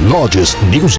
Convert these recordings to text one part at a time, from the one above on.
largest news।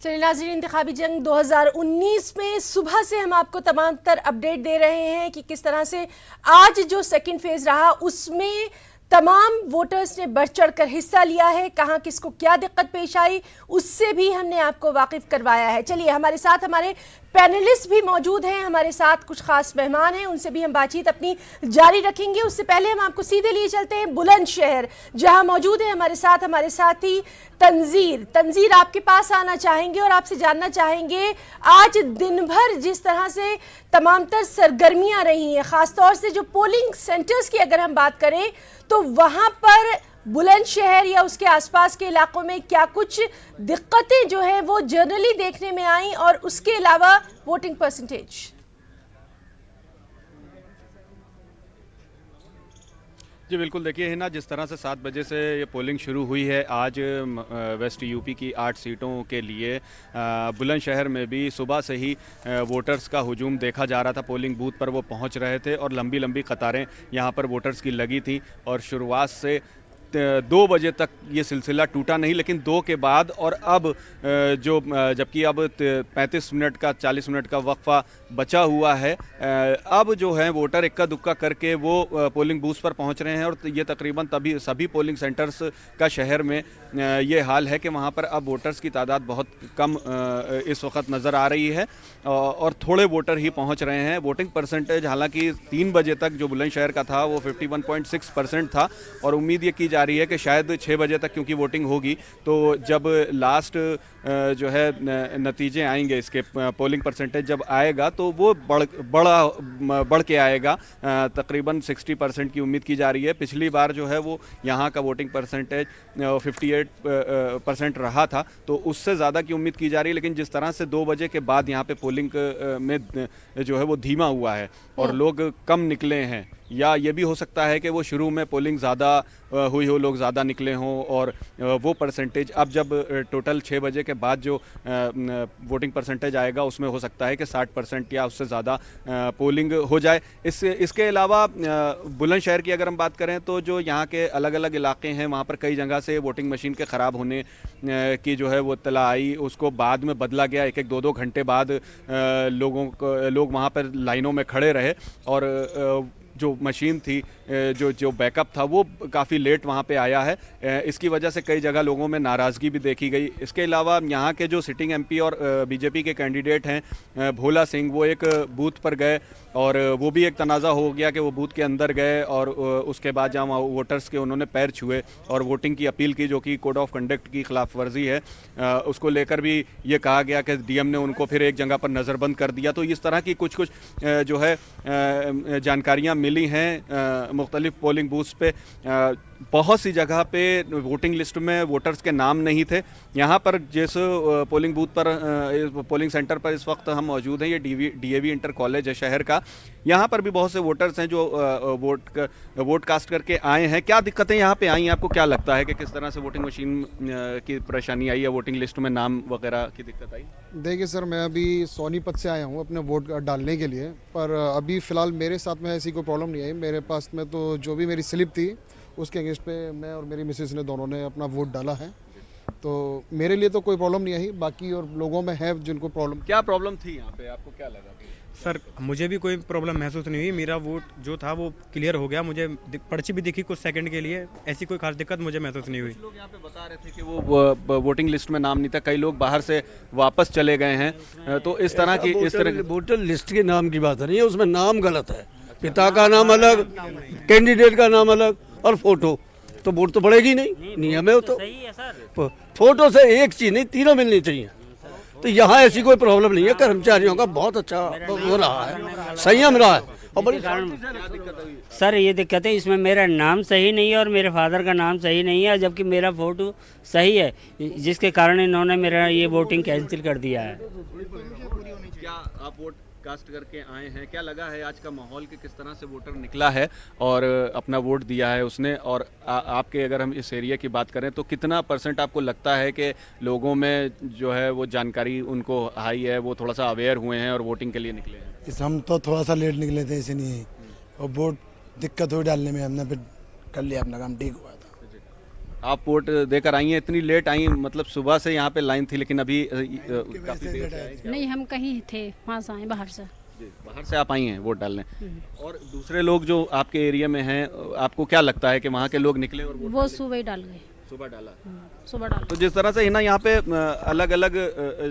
चलिए नाज़रीन, इंतखाबी जंग 2019 में सुबह से हम आपको तमाम तर अपडेट दे रहे हैं कि किस तरह से आज जो सेकंड फेज रहा उसमें तमाम वोटर्स ने बढ़ चढ़ कर हिस्सा लिया है। कहाँ किसको क्या दिक्कत पेश आई उससे भी हमने आपको वाकिफ करवाया है। चलिए, हमारे साथ हमारे पैनलिस्ट भी मौजूद हैं, हमारे साथ कुछ खास मेहमान हैं, उनसे भी हम बातचीत अपनी जारी रखेंगे। उससे पहले हम आपको सीधे लिए चलते हैं बुलंदशहर, जहां मौजूद है हमारे साथी तंजीर आपके पास आना चाहेंगे और आपसे जानना चाहेंगे आज दिन भर जिस तरह से तमाम तर सरगर्मियां रही हैं, खासतौर से जो पोलिंग सेंटर्स की अगर हम बात करें तो वहां पर बुलंदशहर या उसके आसपास के इलाकों में क्या कुछ दिक्कतें जो है वो जनरली देखने में आई और उसके अलावा वोटिंग परसेंटेज। जी बिल्कुल, देखिए है ना, जिस तरह से 7 बजे से ये पोलिंग शुरू हुई है आज वेस्ट यूपी की 8 सीटों के लिए बुलंदशहर में भी सुबह से ही वोटर्स का हुजूम देखा जा रहा था। पोलिंग बूथ पर वो पहुंच रहे थे और लंबी लंबी कतारें यहां पर वोटर्स की लगी थी और शुरुआत से 2 बजे तक ये सिलसिला टूटा नहीं, लेकिन 2 के बाद और अब जबकि अब 35 मिनट का 40 मिनट का वक्फा बचा हुआ है, अब जो है वोटर इक्का दुक्का करके वो पोलिंग बूथ पर पहुंच रहे हैं और ये तकरीबन तभी सभी पोलिंग सेंटर्स का शहर में ये हाल है कि वहां पर अब वोटर्स की तादाद बहुत कम इस वक्त नज़र आ रही है और थोड़े वोटर ही पहुंच रहे हैं। वोटिंग परसेंटेज हालांकि 3 बजे तक जो बुलंदशहर का था वो 51.6% था और उम्मीद ये की जा रही है कि शायद 6 बजे तक क्योंकि वोटिंग होगी तो जब लास्ट जो है नतीजे आएंगे इसके पोलिंग परसेंटेज जब आएगा तो वो बढ़ के आएगा। तकरीबन 60% की उम्मीद की जा रही है। पिछली बार जो है वो यहाँ का वोटिंग परसेंटेज 58% रहा था तो उससे ज़्यादा की उम्मीद की जा रही है, लेकिन जिस तरह से 2 बजे के बाद यहाँ पे पोलिंग में जो है वो धीमा हुआ है और लोग कम निकले हैं, या ये भी हो सकता है कि वो शुरू में पोलिंग ज़्यादा हुई हो, लोग ज़्यादा निकले हों और वो परसेंटेज अब जब टोटल 6 बजे के बाद जो वोटिंग परसेंटेज आएगा उसमें हो सकता है कि 60% या उससे ज़्यादा पोलिंग हो जाए। इसके अलावा बुलंदशहर की अगर हम बात करें तो जो यहाँ के अलग अलग इलाके हैं वहाँ पर कई जगह से वोटिंग मशीन के ख़राब होने की जो है वो इत्तला आई, उसको बाद में बदला गया। 1-2 घंटे बाद लोग वहाँ पर लाइनों में खड़े रहे और जो मशीन थी जो बैकअप था वो काफ़ी लेट वहाँ पे आया है। इसकी वजह से कई जगह लोगों में नाराज़गी भी देखी गई। इसके अलावा यहाँ के जो सिटिंग एमपी और बीजेपी के कैंडिडेट हैं भोला सिंह, वो एक बूथ पर गए और वो भी एक तनाज़ा हो गया कि वो बूथ के अंदर गए और उसके बाद जहाँ वोटर्स के उन्होंने पैर छुए और वोटिंग की अपील की जो कि कोड ऑफ कंडक्ट की खिलाफ वर्जी है। उसको लेकर भी ये कहा गया कि डीएम ने उनको फिर एक जगह पर नज़रबंद कर दिया। तो इस तरह की कुछ जो है जानकारियाँ मिली हैं मुख्तलिफ पोलिंग बूथ्स पे। बहुत सी जगह पे वोटिंग लिस्ट में वोटर्स के नाम नहीं थे। यहाँ पर जिस पोलिंग बूथ पर पोलिंग सेंटर पर इस वक्त हम मौजूद हैं, ये डीएवी इंटर कॉलेज है शहर का। यहाँ पर भी बहुत से वोटर्स हैं जो वोट कास्ट करके आए हैं। क्या दिक्कतें यहाँ पे आई हैं? आपको क्या लगता है कि किस तरह से वोटिंग मशीन की परेशानी आई है, वोटिंग लिस्ट में नाम वगैरह की दिक्कत आई? देखिए सर, मैं अभी सोनीपत से आया हूँ अपने वोट डालने के लिए, पर अभी फ़िलहाल मेरे साथ में ऐसी कोई प्रॉब्लम नहीं आई। मेरे पास में तो जो भी मेरी स्लिप थी उसके अगेंस्ट पे मैं और मेरी मिसेस ने दोनों ने अपना वोट डाला है, तो मेरे लिए तो कोई प्रॉब्लम नहीं आई। बाकी और लोगों में है जिनको प्रॉब्लम। क्या प्रॉब्लम थी यहाँ पे, आपको क्या लगा? सर मुझे भी कोई प्रॉब्लम महसूस नहीं हुई, मेरा वोट जो था वो क्लियर हो गया। मुझे पर्ची भी दिखी कुछ सेकंड के लिए, ऐसी कोई खास दिक्कत मुझे महसूस नहीं हुई। लोग यहाँ पे बता रहे थे कि वो वोटिंग लिस्ट में नाम नहीं था, कई लोग बाहर से वापस चले गए हैं। तो इस तरह की वोटर लिस्ट के नाम की बात नहीं है, उसमें नाम गलत है। पिता का नाम अलग, कैंडिडेट का नाम अलग और फोटो, तो वोट तो बढ़ेगी नहीं। नियम है वो तो। फोटो से एक चीज नहीं, तीनों मिलनी चाहिए। तो यहाँ ऐसी कोई प्रॉब्लम नहीं है। कर्मचारियों का बहुत अच्छा हो रहा है, संयम रहा है और बड़ी सर ये दिक्कत है, इसमें मेरा नाम सही नहीं है और मेरे फादर का नाम सही नहीं है, जबकि मेरा फोटो सही है, जिसके कारण इन्होंने मेरा ये वोटिंग कैंसिल कर दिया है। क्या आप वोट कास्ट करके आए हैं, क्या लगा है आज का माहौल कि किस तरह से वोटर निकला है और अपना वोट दिया है उसने? और आपके अगर हम इस एरिया की बात करें तो कितना % आपको लगता है कि लोगों में जो है वो जानकारी उनको हाई है, वो थोड़ा सा अवेयर हुए हैं और वोटिंग के लिए निकले हैं? हम तो थोड़ा सा लेट निकले थे, इसे नहीं और वोट दिक्कत हुई डालने में, हमने फिर कर लिया अपना काम, ठीक हुआ था। आप वोट देकर आई हैं, इतनी लेट आई, मतलब सुबह से यहाँ पे लाइन थी लेकिन अभी काफी देर से आई। नहीं, हम कहीं थे, वहाँ से आए बाहर से। जी, बाहर से आप आई हैं वोट डालने। और दूसरे लोग जो आपके एरिया में हैं, आपको क्या लगता है कि वहाँ के लोग निकले और वो सुबह ही डाल गए, सुबह डाला? सुबह डाल। तो जिस तरह से है ना, यहाँ पे अलग अलग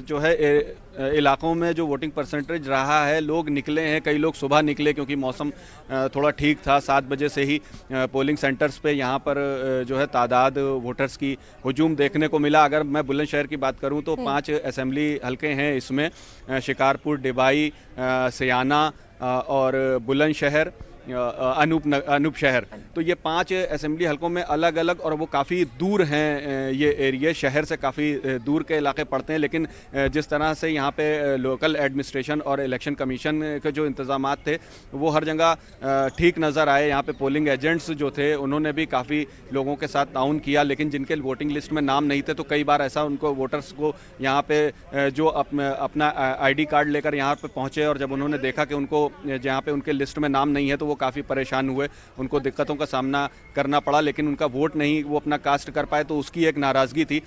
जो है इलाकों में जो वोटिंग परसेंटेज रहा है, लोग निकले हैं, कई लोग सुबह निकले क्योंकि मौसम थोड़ा ठीक था। 7 बजे से ही पोलिंग सेंटर्स पे यहाँ पर जो है तादाद वोटर्स की हुजूम देखने को मिला। अगर मैं बुलंदशहर की बात करूँ तो 5 असेंबली हलके हैं इसमें, शिकारपुर, डिबाई, सियाना और बुलंदशहर, अनूप शहर। तो ये 5 असेंबली हलकों में अलग अलग, और वो काफ़ी दूर हैं, ये एरिया शहर से काफ़ी दूर के इलाके पड़ते हैं। लेकिन जिस तरह से यहाँ पे लोकल एडमिनिस्ट्रेशन और इलेक्शन कमीशन के जो इंतज़ामात थे वो हर जगह ठीक नज़र आए। यहाँ पे पोलिंग एजेंट्स जो थे उन्होंने भी काफ़ी लोगों के साथ ताउन किया, लेकिन जिनके वोटिंग लिस्ट में नाम नहीं थे तो कई बार ऐसा उनको वोटर्स को यहाँ पे जो अपना ID कार्ड लेकर यहाँ पे पहुँचे और जब उन्होंने देखा कि उनको जहाँ पे उनके लिस्ट में नाम नहीं है तो वो काफ़ी परेशान हुए, उनको दिक्कतों का सामना करना पड़ा, लेकिन उनका वोट नहीं वो अपना कास्ट कर पाए, तो उसकी एक नाराज़गी थी।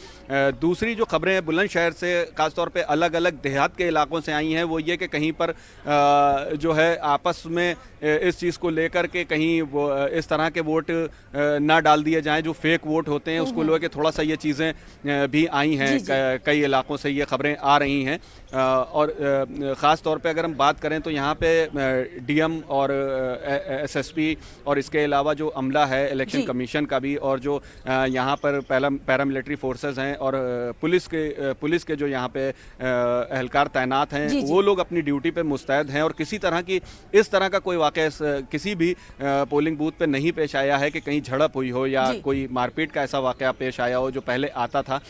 दूसरी जो खबरें बुलंदशहर से खासतौर पे अलग अलग देहात के इलाकों से आई हैं वो ये कि कहीं पर जो है आपस में इस चीज़ को लेकर के कहीं वो इस तरह के वोट ना डाल दिए जाएं जो फेक वोट होते हैं, उसको लेकर थोड़ा सा ये चीज़ें भी आई हैं। कई इलाकों से ये खबरें आ रही हैं। और ख़ास तौर पे अगर हम बात करें तो यहाँ पे DM और SSP और इसके अलावा जो अमला है इलेक्शन कमीशन का भी, और जो यहाँ पर पैरामिलिट्री फोर्सेस हैं और पुलिस के जो यहाँ पे एहलकार तैनात हैं, वो लोग अपनी ड्यूटी पे मुस्तैद हैं। और किसी तरह की इस तरह का कोई वाक़या किसी भी पोलिंग बूथ पे नहीं पेश आया है कि कहीं झड़प हुई हो या कोई मारपीट का ऐसा वाक़या पेश आया हो जो पहले आता था।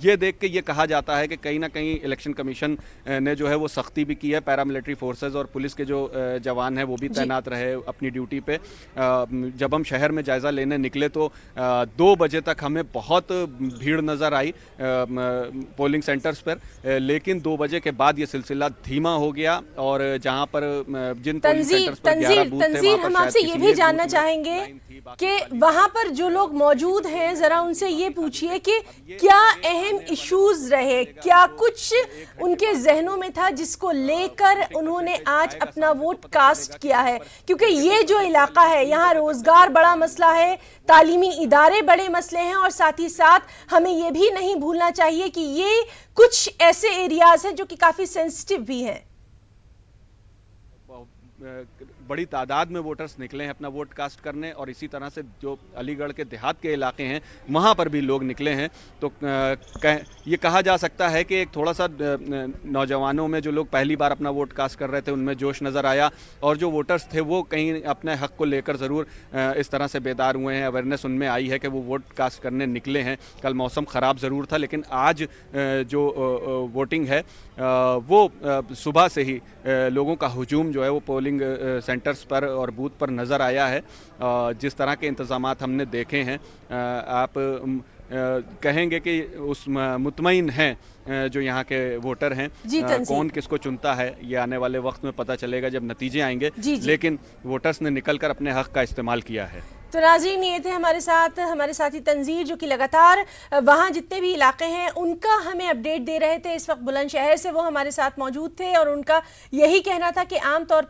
ये देख के ये कहा जाता है कि कहीं ना कहीं इलेक्शन कमीशन ने जो है वो सख्ती भी की है। पैरामिलिट्री फोर्सेस और पुलिस के जो जवान हैं वो भी तैनात रहे अपनी ड्यूटी पे। जब हम शहर में जायज़ा लेने निकले तो 2 बजे तक हमें बहुत भीड़ नज़र आई पोलिंग सेंटर्स पर, लेकिन 2 बजे के बाद ये सिलसिला धीमा हो गया और जहां पर जिन पोलिंग सेंटर्स पर 11 बूथ थे, तंजीर, हम आपसे ये भी जानना चाहेंगे कि वहां पर जो लोग मौजूद हैं जरा उनसे ये पूछिए कि क्या अहम इश्यूज रहे, क्या कुछ उनके जहनों में था जिसको लेकर उन्होंने आज अपना वोट कास्ट किया है, क्योंकि ये जो इलाका है यहाँ रोजगार बड़ा मसला है, तालीमी इदारे बड़े मसले हैं, और साथ ही साथ हमें ये भी नहीं भूलना चाहिए कि ये कुछ ऐसे एरियाज हैं जो कि काफी सेंसिटिव भी हैं। बड़ी तादाद में वोटर्स निकले हैं अपना वोट कास्ट करने, और इसी तरह से जो अलीगढ़ के देहात के इलाके हैं वहाँ पर भी लोग निकले हैं। तो ये कहा जा सकता है कि एक थोड़ा सा नौजवानों में जो लोग पहली बार अपना वोट कास्ट कर रहे थे उनमें जोश नज़र आया, और जो वोटर्स थे वो कहीं अपने हक़ को लेकर ज़रूर इस तरह से बेदार हुए हैं। अवेयरनेस उनमें आई है कि वो वोट कास्ट करने निकले हैं। कल मौसम ख़राब ज़रूर था, लेकिन आज जो वोटिंग है वो सुबह से ही लोगों का हुजूम जो है वो पोलिंग सेंटर्स पर और बूथ पर नज़र आया है। जिस तरह के इंतज़ामात हमने देखे हैं, आप कहेंगे कि उस मुतमईन हैं जो यहाँ के वोटर हैं। कौन किसको चुनता है ये आने वाले वक्त में पता चलेगा जब नतीजे आएंगे, लेकिन वोटर्स ने निकलकर अपने हक़ का इस्तेमाल किया है। तो नाज़रीन, ये थे हमारे साथी तंजीर जो कि लगातार वहाँ जितने भी इलाके हैं उनका हमें अपडेट दे रहे थे। इस वक्त बुलंदशहर से वो हमारे साथ मौजूद थे और उनका यही कहना था कि आम तौर पर